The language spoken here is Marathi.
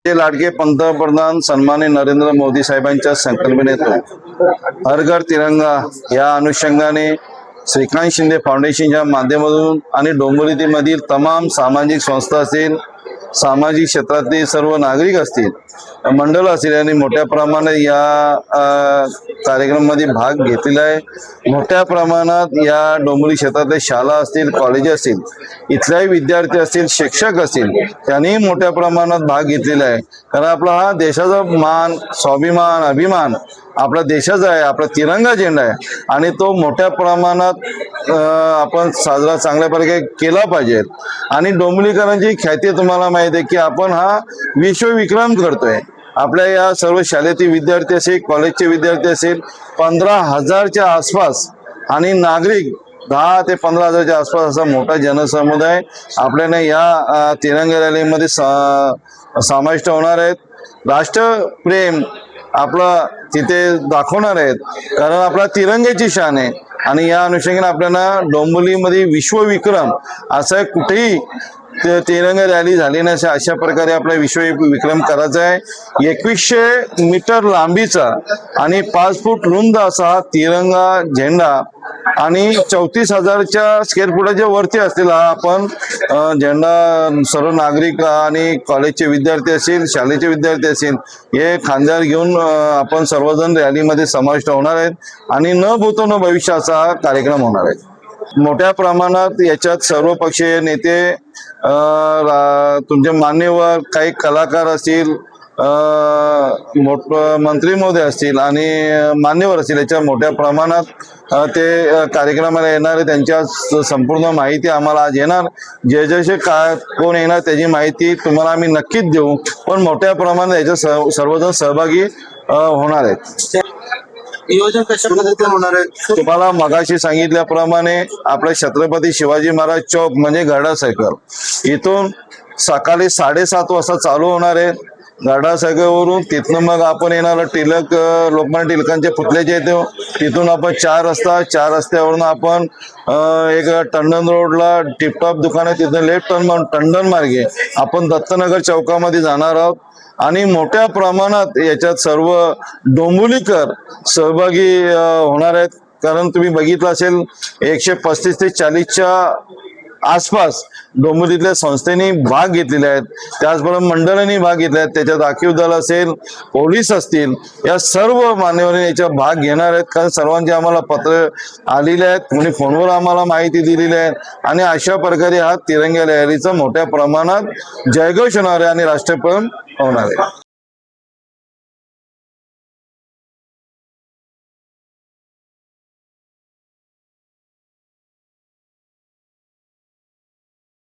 ते लाडके पंतप्रधान सन्माननीय नरेंद्र मोदी साहेबांच्या संकल्पनेतून हर घर तिरंगा या अनुषंगाने श्रीकांत शिंदे फाउंडेशनच्या माध्यमातून आणि डोंबिवलीमधील तमाम सामाजिक संस्था असतील, सामाजिक क्षेत्रातील सर्व नागरिक असतील, मंडळ असतील यांनी मोठ्या प्रमाणात या कार्यक्रमामध्ये भाग घेतलेला आहे। मोठ्या प्रमाणात या डोंबिवली क्षेत्रातले शाळा असतील, कॉलेज असतील, इथल्याही विद्यार्थी असतील, शिक्षक असतील, त्यांनी मोठ्या प्रमाणात भाग घेतलेला आहे। कारण आपला हा देशाचा मान, स्वाभिमान, अभिमान आपला देशाचा आहे, आपला तिरंगा झेंडा आहे आणि तो मोठ्या प्रमाणात आपण साजरा चांगल्या प्रकारे केला पाहिजे। आणि डोंबिवलीकरांची ख्याती तुम्हाला माहिती आहे की आपण हा विश्वविक्रम करतोय। आपल्या या सर्व शाळेतील विद्यार्थी असेल, कॉलेजचे विद्यार्थी असेल, 15,000च्या आसपास आणि नागरिक 10 ते 15,000च्या आसपास असा मोठा जनसमुदाय आपल्याला या तिरंगा रॅलीमध्ये समाविष्ट होणार आहेत। राष्ट्रप्रेम आपला तिथे दाखवणार आहेत, कारण आपला तिरंग्याची शान आहे आणि या अनुषंगाने आपल्याला डोंबिवलीमध्ये विश्वविक्रम असं कुठेही तिरंगा रॅली झाली नसे अशा प्रकारे आपला विश्वविक्रम करायचा आहे। 2100 मीटर लांबीचा आणि 5 फूट रुंद असा हा तिरंगा झेंडा आणि 34,000च्या स्क्वेअर फुटाच्या वरती असलेला हा आपण झेंडा सर्व नागरिक आणि कॉलेजचे विद्यार्थी असतील, शाळेचे विद्यार्थी असतील, हे खांद्यावर घेऊन आपण सर्वजण रॅलीमध्ये समाविष्ट होणार आहेत आणि न भूतो न भविष्य असा हा कार्यक्रम होणार आहे। मोठ्या प्रमाणात याच्यात सर्व पक्षीय नेते, तुमचे मान्यवर, काही कलाकार असतील, मंत्री महोदय असतील आणि मान्यवर असतील, याच्या मोठ्या प्रमाणात ते कार्यक्रमाला येणार आहे। त्यांच्या संपूर्ण माहिती आम्हाला आज येणार, जे जसे कोण येणार त्याची माहिती तुम्हाला आम्ही नक्कीच देऊ, पण मोठ्या प्रमाणात याच्यात सर्वजण सहभागी होणार आहेत। नियोजन कशा पद्धतीने होणार आहे? तुम्हाला मगाशी सांगितल्याप्रमाणे आपल्या छत्रपती शिवाजी महाराज चौक म्हणजे गरडा सायकल इथून सकाळी 7:30 वाजता चालू होणार आहे। गरडा सायकलवरून तिथनं मग आपण येणार टिळक, लोकमान्य टिळकांचे पुतळ्याचे येतो, तिथून आपण 4 रस्त्यावरून आपण एक टंडन रोडला टिपटॉप दुकान आहे, तिथून लेफ्ट टर्न मारून टंडन मार्गे आपण दत्तनगर चौकामध्ये जाणार आहोत आणि मोठ्या प्रमाणात याच्यात सर्व डोंबिवलीकर सहभागी होणार आहेत। कारण तुम्ही बघितलं असेल 135 ते 40च्या आसपास डोंबिवलीतल्या संस्थेने भाग घेतलेले आहेत, त्याचबरोबर मंडळांनी भाग घेतले आहेत, त्याच्यात राखीव दल असेल, पोलीस असतील, या सर्व मान्यवरांनी याच्यात भाग घेणार आहेत। कारण सर्वांचे आम्हाला पत्र आलेले आहेत, कोणी फोनवर आम्हाला माहिती दिलेली आहे आणि अशा प्रकारे हा तिरंगा रॅलीचा मोठ्या प्रमाणात जयघोष होणार आहे आणि राष्ट्रप्रेम होणार आहे।